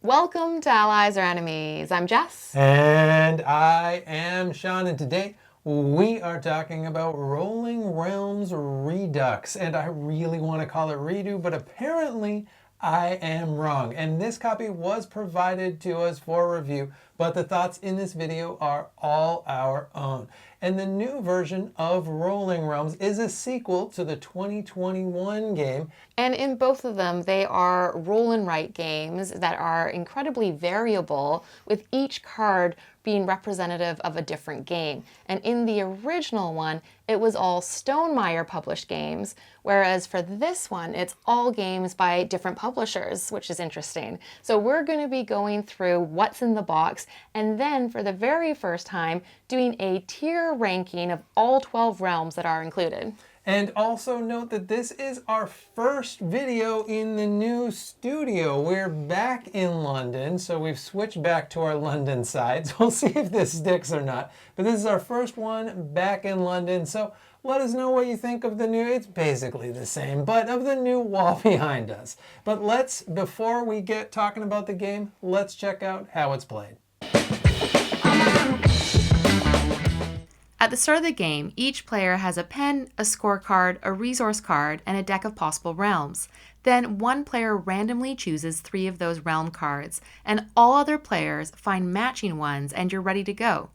Welcome to Allies or Enemies. I'm Jess. And I am Sean, and today we are talking about Rolling Realms Redux. And I really want to call it Redo, but apparently I am wrong. And this copy was provided to us for review, but the thoughts in this video are all our own. And the new version of Rolling Realms is a sequel to the 2021 game. And in both of them, they are roll and write games that are incredibly variable, with each card being representative of a different game. And in the original one, it was all Stonemaier published games, whereas for this one, it's all games by different publishers, which is interesting. So we're going to be going through what's in the box, and then for the very first time, doing a tier ranking of all 12 realms that are included. And also note that this is our first video in the new studio. We're back in London, so we've switched back to our London side. So we'll see if this sticks or not. But this is our first one back in London, so let us know what you think of the new, it's basically the same, but of the new wall behind us. But before we get talking about the game, let's check out how it's played. At the start of the game, each player has a pen, a scorecard, a resource card, and a deck of possible realms. Then one player randomly chooses 3 of those realm cards, and all other players find matching ones, and you're ready to go.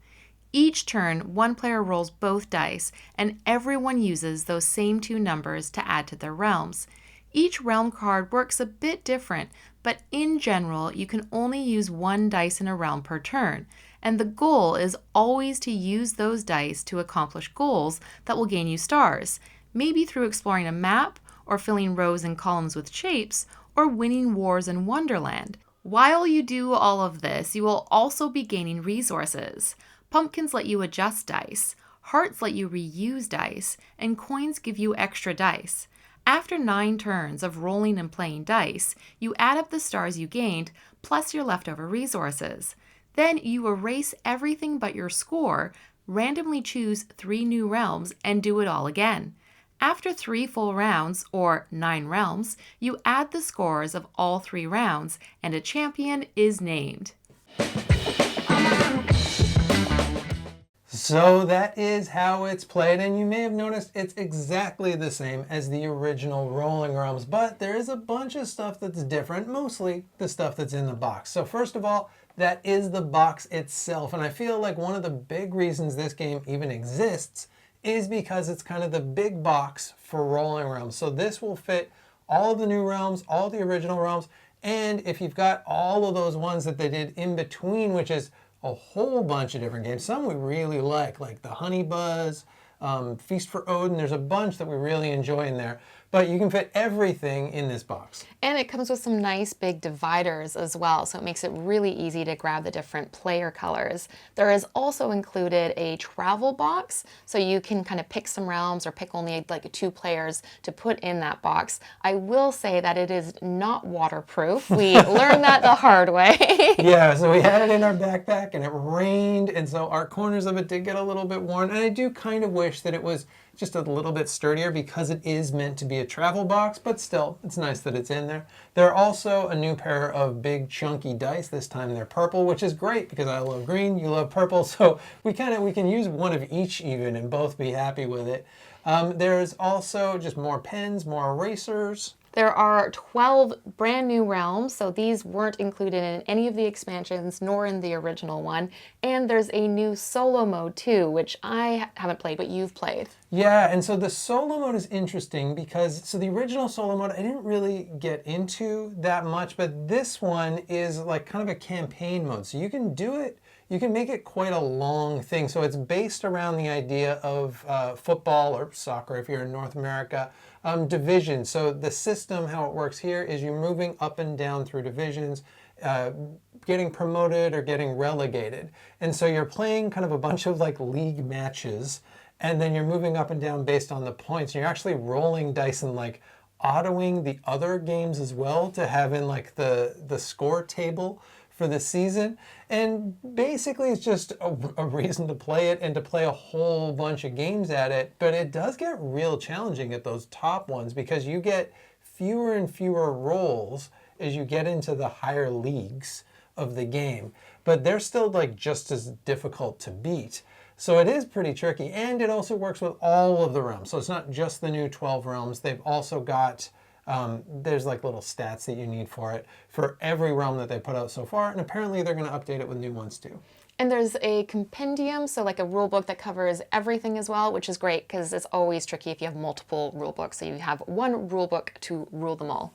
Each turn, one player rolls both dice, and everyone uses those same 2 numbers to add to their realms. Each realm card works a bit different, but in general, you can only use 1 dice in a realm per turn. And the goal is always to use those dice to accomplish goals that will gain you stars, maybe through exploring a map, or filling rows and columns with shapes, or winning wars in Wonderland. While you do all of this, you will also be gaining resources. Pumpkins let you adjust dice, hearts let you reuse dice, and coins give you extra dice. After 9 turns of rolling and playing dice, you add up the stars you gained, plus your leftover resources. Then you erase everything but your score, randomly choose 3 new realms, and do it all again. After 3 full rounds, or 9 realms, you add the scores of all 3 rounds, and a champion is named. So that is how it's played, and you may have noticed it's exactly the same as the original Rolling Realms, but there is a bunch of stuff that's different, mostly the stuff that's in the box. So first of all, that is the box itself, and I feel like one of the big reasons this game even exists is because it's kind of the big box for Rolling Realms. So this will fit all of the new realms, all the original realms, and if you've got all of those ones that they did in between, which is a whole bunch of different games. Some we really like the Honey Buzz, Feast for Odin. There's a bunch that we really enjoy in there. But you can fit everything in this box. And it comes with some nice big dividers as well, so it makes it really easy to grab the different player colors. There is also included a travel box, so you can kind of pick some realms or pick only like 2 players to put in that box. I will say that it is not waterproof. We learned that the hard way. Yeah, so we had it in our backpack and it rained, and so our corners of it did get a little bit worn. And I do kind of wish that it was just a little bit sturdier because it is meant to be a travel box, but still, it's nice that it's in there. There are also a new pair of big chunky dice. This time they're purple, which is great because I love green, you love purple, so we can use one of each even and both be happy with it. There's also just more pens, more erasers. There are 12 brand new realms, so these weren't included in any of the expansions nor in the original one. And there's a new solo mode too, which I haven't played, but you've played. Yeah, and so the solo mode is interesting because, so the original solo mode I didn't really get into that much, but this one is like kind of a campaign mode. So you can do it, you can make it quite a long thing. So it's based around the idea of football or soccer if you're in North America. Division. So the system, how it works here is you're moving up and down through divisions, getting promoted or getting relegated. And so you're playing kind of a bunch of like league matches, and then you're moving up and down based on the points. You're actually rolling dice and like autoing the other games as well to have in like the score table for the season. And basically it's just a reason to play it and to play a whole bunch of games at it. But it does get real challenging at those top ones because you get fewer and fewer rolls as you get into the higher leagues of the game, but they're still like just as difficult to beat. So it is pretty tricky, and it also works with all of the realms. So it's not just the new 12 realms. They've also got, there's like little stats that you need for it for every realm that they put out so far, and apparently they're going to update it with new ones too. And there's a compendium, so like a rule book that covers everything as well, which is great because it's always tricky if you have multiple rule books. So you have one rule book to rule them all.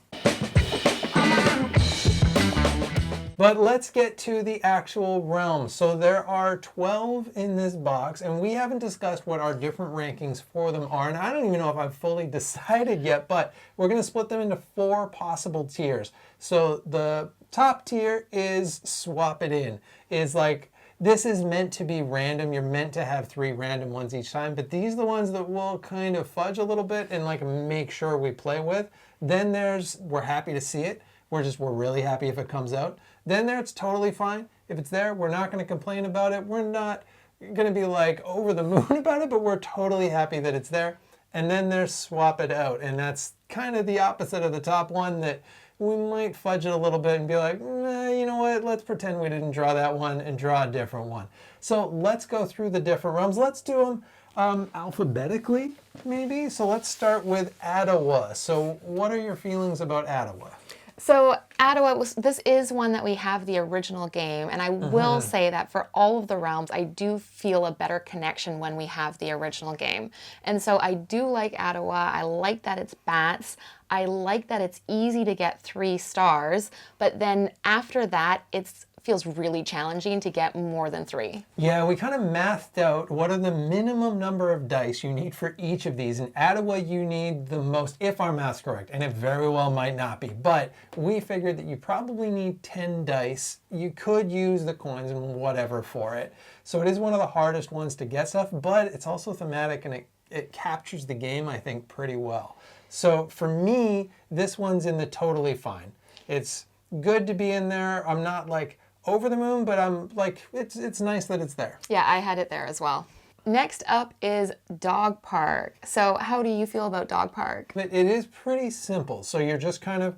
But let's get to the actual realms. So there are 12 in this box, and we haven't discussed what our different rankings for them are. And I don't even know if I've fully decided yet, but we're going to split them into 4 possible tiers. So the top tier is swap it in. Is like, this is meant to be random. You're meant to have 3 random ones each time, but these are the ones that we'll kind of fudge a little bit and like make sure we play with. Then there's, we're happy to see it. We're really happy if it comes out. Then there, it's totally fine. If it's there, we're not going to complain about it. We're not going to be like over the moon about it, but we're totally happy that it's there. And then there's swap it out. And that's kind of the opposite of the top one, that we might fudge it a little bit and be like, you know what, let's pretend we didn't draw that one and draw a different one. So let's go through the different realms. Let's do them alphabetically, maybe. So let's start with Ottawa. So what are your feelings about Ottawa? So Ottawa, this is one that we have the original game, and I will say that for all of the realms, I do feel a better connection when we have the original game. And so I do like Ottawa. I like that it's bats. I like that it's easy to get 3 stars, but then after that, it feels really challenging to get more than 3. Yeah, we kind of mathed out what are the minimum number of dice you need for each of these. In Ottawa, you need the most, if our math's correct, and it very well might not be, but we figured that you probably need 10 dice. You could use the coins and whatever for it. So it is one of the hardest ones to get stuff, but it's also thematic and it captures the game, I think, pretty well. So for me, this one's in the totally fine. It's good to be in there. I'm not like over the moon, but I'm like, it's nice that it's there. Yeah, I had it there as well. Next up is Dog Park. So how do you feel about Dog Park? It is pretty simple. So you're just kind of,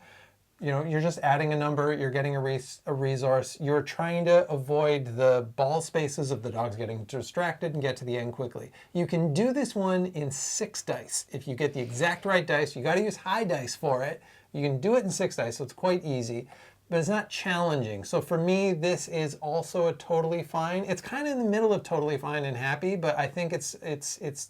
you're just adding a number, you're getting a resource, you're trying to avoid the ball spaces of the dogs getting distracted and get to the end quickly. You can do this one in 6 dice. If you get the exact right dice, you got to use high dice for it. You can do it in 6 dice, so it's quite easy, but it's not challenging. So for me, this is also a totally fine. It's kind of in the middle of totally fine and happy, but I think it's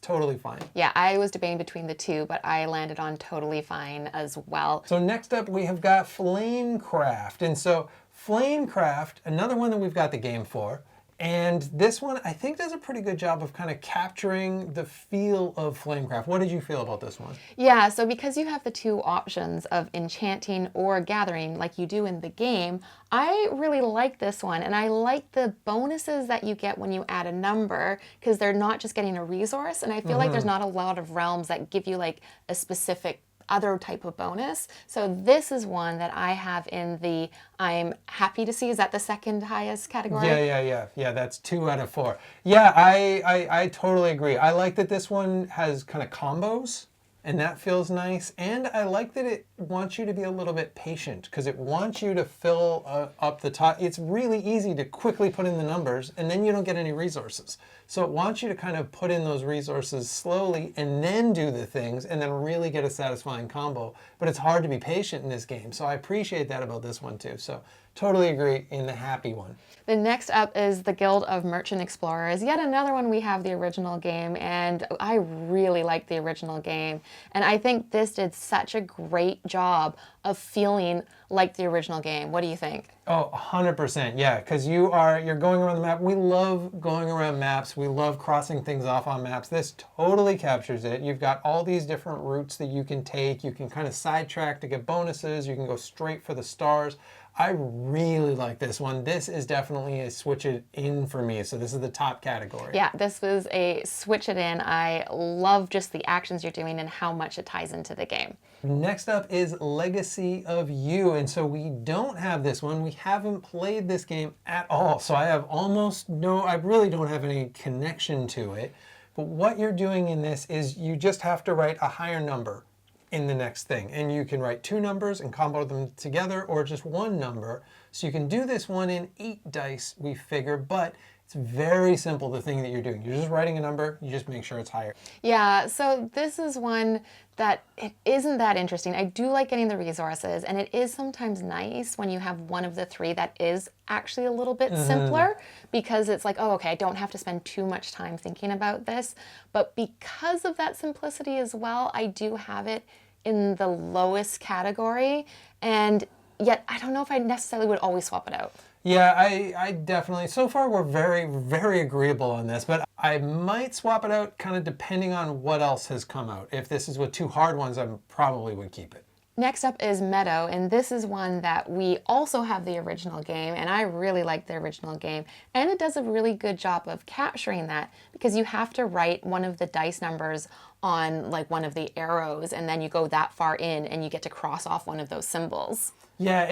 totally fine. Yeah, I was debating between the 2, but I landed on totally fine as well. So next up, we have got Flamecraft. And so Flamecraft, another one that we've got the game for. And this one, I think, does a pretty good job of kind of capturing the feel of Flamecraft. What did you feel about this one? Yeah, so because you have the 2 options of enchanting or gathering like you do in the game, I really like this one. And I like the bonuses that you get when you add a number, because they're not just getting a resource. And I feel like there's not a lot of realms that give you like a specific other type of bonus. So this is one that I have in the I'm happy to see. Is that the second highest category? Yeah, that's 2 out of 4. Yeah, I totally agree. I like that this one has kind of combos, and that feels nice. And I like that it wants you to be a little bit patient, because it wants you to fill up the top. It's really easy to quickly put in the numbers, and then you don't get any resources. So it wants you to kind of put in those resources slowly and then do the things and then really get a satisfying combo. But it's hard to be patient in this game. So I appreciate that about this one too. So totally agree in the happy one. The next up is the Guild of Merchant Explorers. Yet another one we have the original game, and I really like the original game. And I think this did such a great job of feeling like the original game. What do you think? Oh, 100%, yeah, because you're going around the map. We love going around maps. We love crossing things off on maps. This totally captures it. You've got all these different routes that you can take. You can kind of sidetrack to get bonuses. You can go straight for the stars. I really like this one. This is definitely a switch it in for me. So this is the top category. Yeah, this was a switch it in. I love just the actions you're doing and how much it ties into the game. Next up is Legacy of You. And so we don't have this one. We haven't played this game at all. So I have I really don't have any connection to it. But what you're doing in this is you just have to write a higher number in the next thing. And you can write 2 numbers and combo them together, or just 1 number. So you can do this one in 8 dice, we figure, but it's very simple, the thing that you're doing. You're just writing a number, you just make sure it's higher. Yeah, so this is one that it isn't that interesting. I do like getting the resources, and it is sometimes nice when you have one of the 3 that is actually a little bit simpler, because it's like, oh, okay, I don't have to spend too much time thinking about this. But because of that simplicity as well, I do have it in the lowest category, and yet I don't know if I necessarily would always swap it out. Yeah, I definitely, so far we're very, very agreeable on this, but I might swap it out kind of depending on what else has come out. If this is with 2 hard ones, I probably would keep it. Next up is Meadow, and this is one that we also have the original game, and I really like the original game, and it does a really good job of capturing that, because you have to write one of the dice numbers on like one of the arrows, and then you go that far in and you get to cross off one of those symbols. Yeah,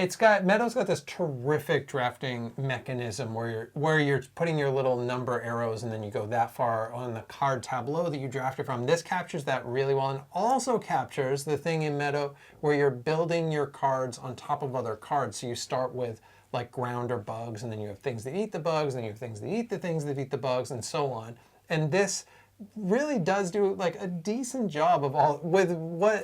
Meadow's got this terrific drafting mechanism where you're putting your little number arrows and then you go that far on the card tableau that you drafted from. This captures that really well, and also captures the thing in Meadow where you're building your cards on top of other cards. So you start with like ground or bugs, and then you have things that eat the bugs, and then you have things that eat the things that eat the bugs, and so on. And this really does do like a decent job of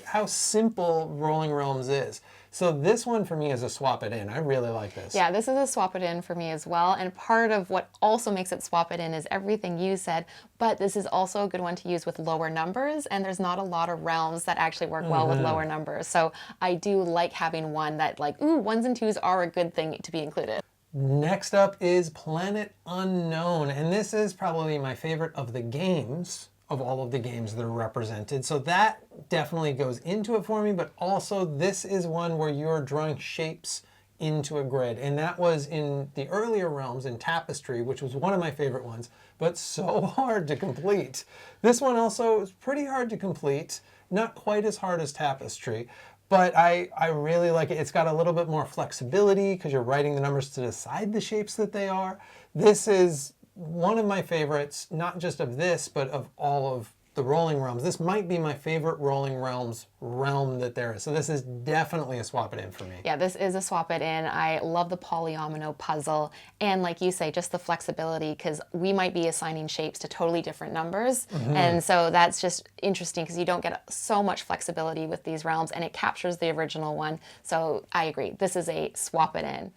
how simple Rolling Realms is. So this one for me is a swap it in. I really like this. Yeah, this is a swap it in for me as well. And part of what also makes it swap it in is everything you said, but this is also a good one to use with lower numbers, and there's not a lot of realms that actually work well with lower numbers. So I do like having one that like, ooh, 1s and 2s are a good thing to be included. Next up is Planet Unknown, and this is probably my favorite of the games, of all of the games that are represented. So that definitely goes into it for me, but also this is one where you're drawing shapes into a grid, and that was in the earlier realms in Tapestry, which was one of my favorite ones, but so hard to complete. This one also is pretty hard to complete, not quite as hard as Tapestry, but I really like it. It's got a little bit more flexibility because you're writing the numbers to decide the shapes that they are. This is one of my favorites, not just of this, but of all of the Rolling Realms. This might be my favorite Rolling Realms realm that there is. So this is definitely a swap it in for me. Yeah, this is a swap it in. I love the polyomino puzzle. And like you say, just the flexibility, because we might be assigning shapes to totally different numbers. And so that's just interesting because you don't get so much flexibility with these realms, and it captures the original one. So I agree. This is a swap it in.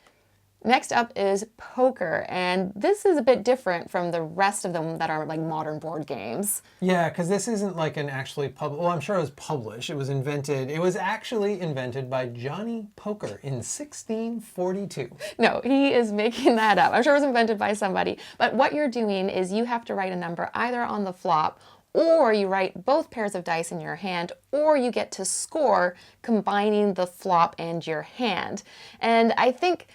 Next up is Poker, and this is a bit different from the rest of them that are like modern board games. Yeah, because this isn't like an actually well, I'm sure it was published. It was actually invented by Johnny Poker in 1642. No, he is making that up. I'm sure it was invented by somebody. But what you're doing is you have to write a number either on the flop, or you write both pairs of dice in your hand, or you get to score combining the flop and your hand. And I think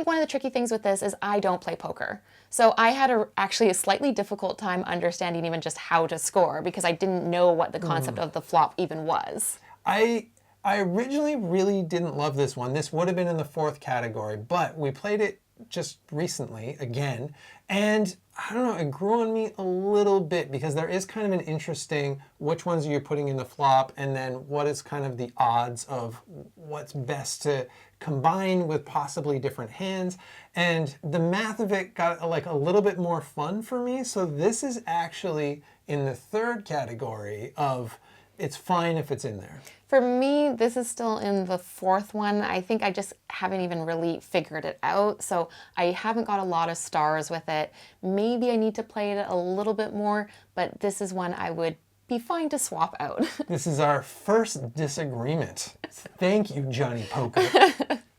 one of the tricky things with this is I don't play poker. So I had actually a slightly difficult time understanding even just how to score, because I didn't know what the concept of the flop even was. I originally really didn't love this one. This would have been in the 4th category, but we played it just recently again, and I don't know, it grew on me a little bit, because there is kind of an interesting which ones are you putting in the flop, and then what is kind of the odds of what's best to combine with possibly different hands. And the math of it got like a little bit more fun for me. So this is actually in the 3rd category of it's fine if it's in there. For me, this is still in the 4th one. I think I just haven't even really figured it out. So I haven't got a lot of stars with it. Maybe I need to play it a little bit more, but this is one I would be fine to swap out. This is our first disagreement. Thank you, Johnny Poker.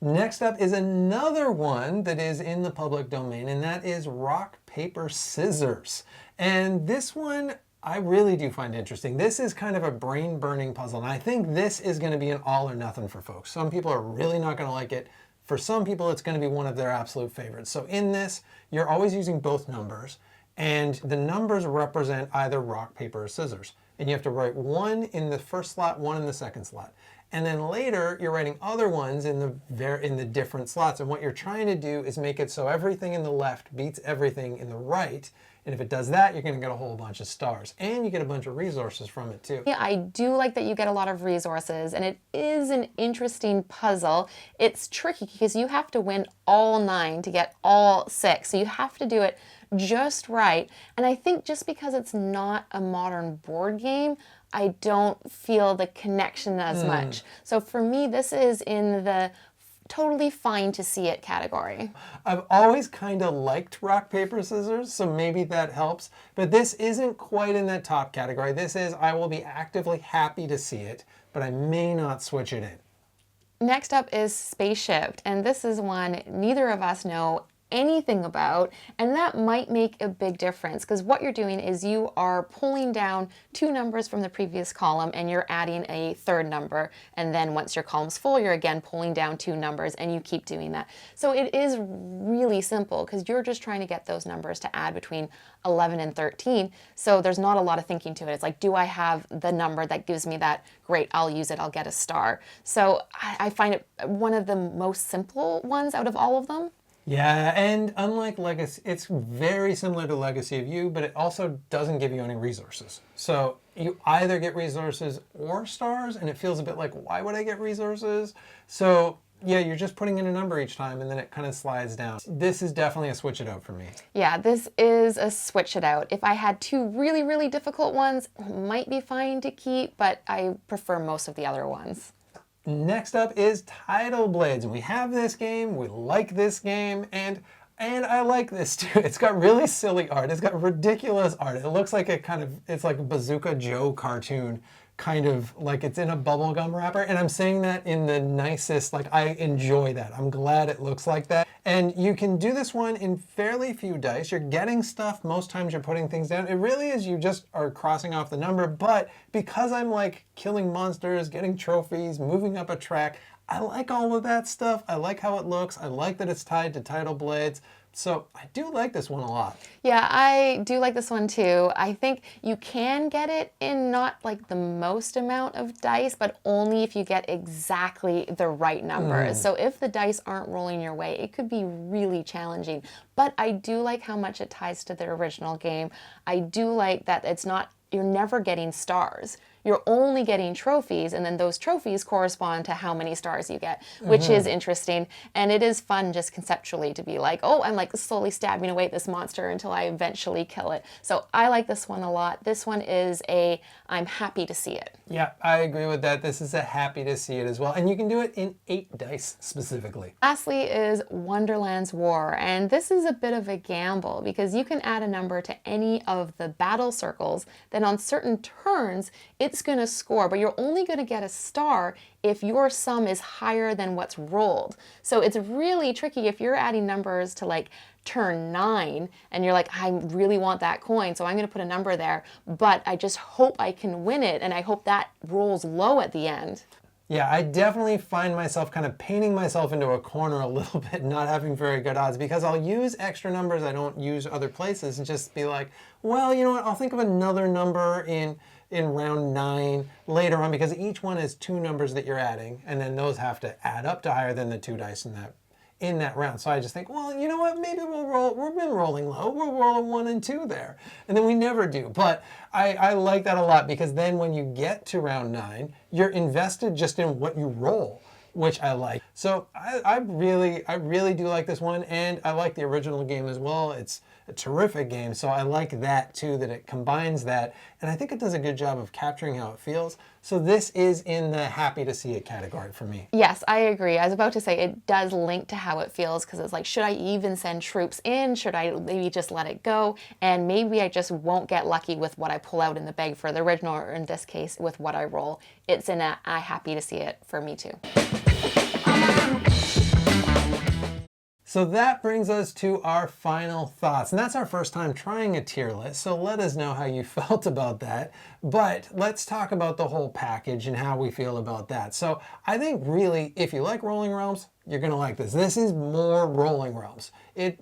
Next up is another one that is in the public domain, and that is Rock, Paper, Scissors. And this one I really do find interesting. This is kind of a brain-burning puzzle, and I think this is going to be an all or nothing for folks. Some people are really not going to like it. For some people, it's going to be one of their absolute favorites. So in this, you're always using both numbers, and the numbers represent either rock, paper, or scissors. And you have to write 1 in the first slot, 1 in the second slot. And then later, you're writing other ones in the different slots. And what you're trying to do is make it so everything in the left beats everything in the right. And if it does that, you're going to get a whole bunch of stars. And you get a bunch of resources from it too. Yeah, I do like that you get a lot of resources, and it is an interesting puzzle. It's tricky because you have to win all 9 to get all 6. So you have to do it just right. And I think just because it's not a modern board game, I don't feel the connection as much. So for me, this is in the totally fine to see it category. I've always kind of liked rock, paper, scissors, so maybe that helps. But this isn't quite in that top category. This is, I will be actively happy to see it, but I may not switch it in. Next up is Spaceship, and this is one neither of us know anything about, and that might make a big difference because what you're doing is you are pulling down 2 numbers from the previous column and you're adding a 3rd number, and then once your column's full, you're again pulling down 2 numbers, and you keep doing that. So it is really simple because you're just trying to get those numbers to add between 11 and 13. So there's not a lot of thinking to it. It's like, do I have the number that gives me that? Great, I'll use it, I'll get a star. So I find it one of the most simple ones out of all of them. Yeah, and unlike Legacy, it's very similar to Legacy of You, but it also doesn't give you any resources. So you either get resources or stars, and it feels a bit like, why would I get resources? So yeah, you're just putting in a number each time, and then it kind of slides down. This is definitely a switch it out for me. Yeah, this is a switch it out. If I had 2 really, really difficult ones, might be fine to keep, but I prefer most of the other ones. Next up is Tidal Blades, and we have this game, we like this game, and I like this too. It's got really silly art, it's got ridiculous art. It looks like it's like a Bazooka Joe cartoon, kind of like it's in a bubblegum wrapper, and I'm saying that in the nicest, like I enjoy that. I'm glad it looks like that. And you can do this one in fairly few dice. You're getting stuff, most times you're putting things down. It really is, you just are crossing off the number, but because I'm like killing monsters, getting trophies, moving up a track, I like all of that stuff. I like how it looks. I like that it's tied to Tidal Blades. So I do like this one a lot. Yeah, I do like this one too. I think you can get it in not like the most amount of dice, but only if you get exactly the right numbers. So if the dice aren't rolling your way, it could be really challenging. But I do like how much it ties to the original game. I do like that it's not, you're never getting stars. You're only getting trophies, and then those trophies correspond to how many stars you get, which is interesting. And it is fun just conceptually to be like, oh, I'm like slowly stabbing away at this monster until I eventually kill it. So I like this one a lot. This one is I'm happy to see it. Yeah, I agree with that. This is a happy to see it as well. And you can do it in 8 dice specifically. Lastly is Wonderland's War, and this is a bit of a gamble because you can add a number to any of the battle circles, then on certain turns, it's going to score, but you're only going to get a star if your sum is higher than what's rolled. So it's really tricky if you're adding numbers to like turn 9 and you're like, I really want that coin, so I'm going to put a number there, but I just hope I can win it, and I hope that rolls low at the end. Yeah, I definitely find myself kind of painting myself into a corner a little bit, not having very good odds, because I'll use extra numbers I don't use other places and just be like, well, you know what, I'll think of another number in round 9 later on, because each one is 2 numbers that you're adding, and then those have to add up to higher than the 2 dice in that round. So I just think, well, you know what, maybe we've been rolling low, we'll roll a 1 and 2 there. And then we never do. But I like that a lot, because then when you get to round 9, you're invested just in what you roll, which I like. So I really do like this one, and I like the original game as well. It's a terrific game, so I like that too, that it combines that, and I think it does a good job of capturing how it feels. So this is in the happy to see it category for me. Yes, I agree. I was about to say it does link to how it feels, because it's like, should I even send troops in? Should I maybe just let it go? And maybe I just won't get lucky with what I pull out in the bag for the original, or in this case, with what I roll. It's in a I happy to see it for me too. So that brings us to our final thoughts, and that's our first time trying a tier list, so let us know how you felt about that. But let's talk about the whole package and how we feel about that. So I think really, if you like Rolling Realms, you're gonna like this. This is more Rolling Realms.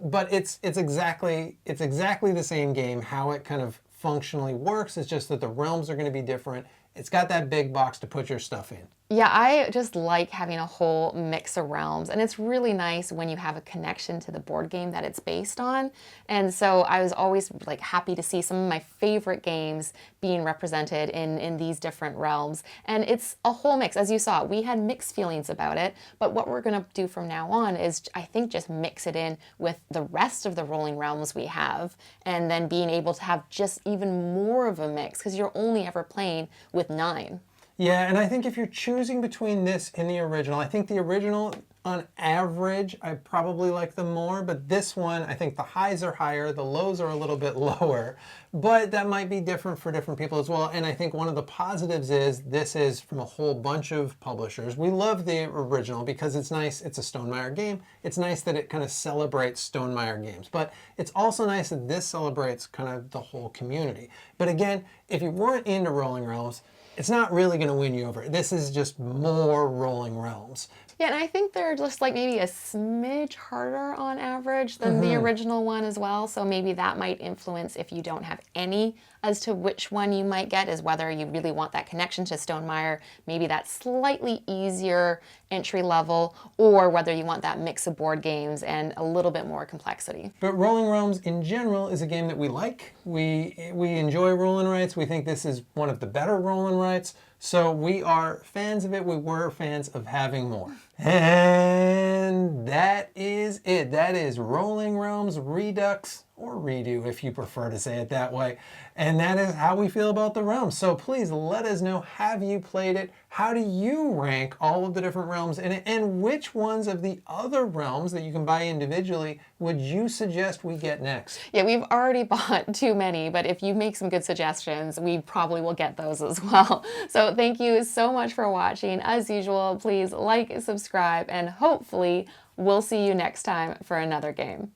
But it's exactly the same game. How it kind of functionally works is just that the realms are gonna be different. It's got that big box to put your stuff in. Yeah, I just like having a whole mix of realms, and it's really nice when you have a connection to the board game that it's based on. And so I was always like happy to see some of my favorite games being represented in these different realms. And it's a whole mix. As you saw, we had mixed feelings about it, but what we're going to do from now on is I think just mix it in with the rest of the rolling realms we have, and then being able to have just even more of a mix because you're only ever playing with 9. Yeah, and I think if you're choosing between this and the original, I think the original, on average, I probably like them more, but this one, I think the highs are higher, the lows are a little bit lower, but that might be different for different people as well. And I think one of the positives is this is from a whole bunch of publishers. We love the original because it's nice, it's a Stonemaier game. It's nice that it kind of celebrates Stonemaier games, but it's also nice that this celebrates kind of the whole community. But again, if you weren't into Rolling Realms, it's not really going to win you over. This is just more Rolling Realms. Yeah, and I think they're just like maybe a smidge harder on average than the original one as well. So maybe that might influence if you don't have any as to which one you might get, is whether you really want that connection to Stonemaier, maybe that slightly easier entry level, or whether you want that mix of board games and a little bit more complexity. But Rolling Realms in general is a game that we like. We enjoy roll and writes. We think this is one of the better roll and writes. So we are fans of it. We were fans of having more. And that is it. That is Rolling Realms Redux, or Redo if you prefer to say it that way. And that is how we feel about the realms. So please let us know, have you played it? How do you rank all of the different realms in it? And which ones of the other realms that you can buy individually would you suggest we get next? Yeah, we've already bought too many, but if you make some good suggestions, we probably will get those as well. So thank you so much for watching. As usual, please like, subscribe, and hopefully we'll see you next time for another game.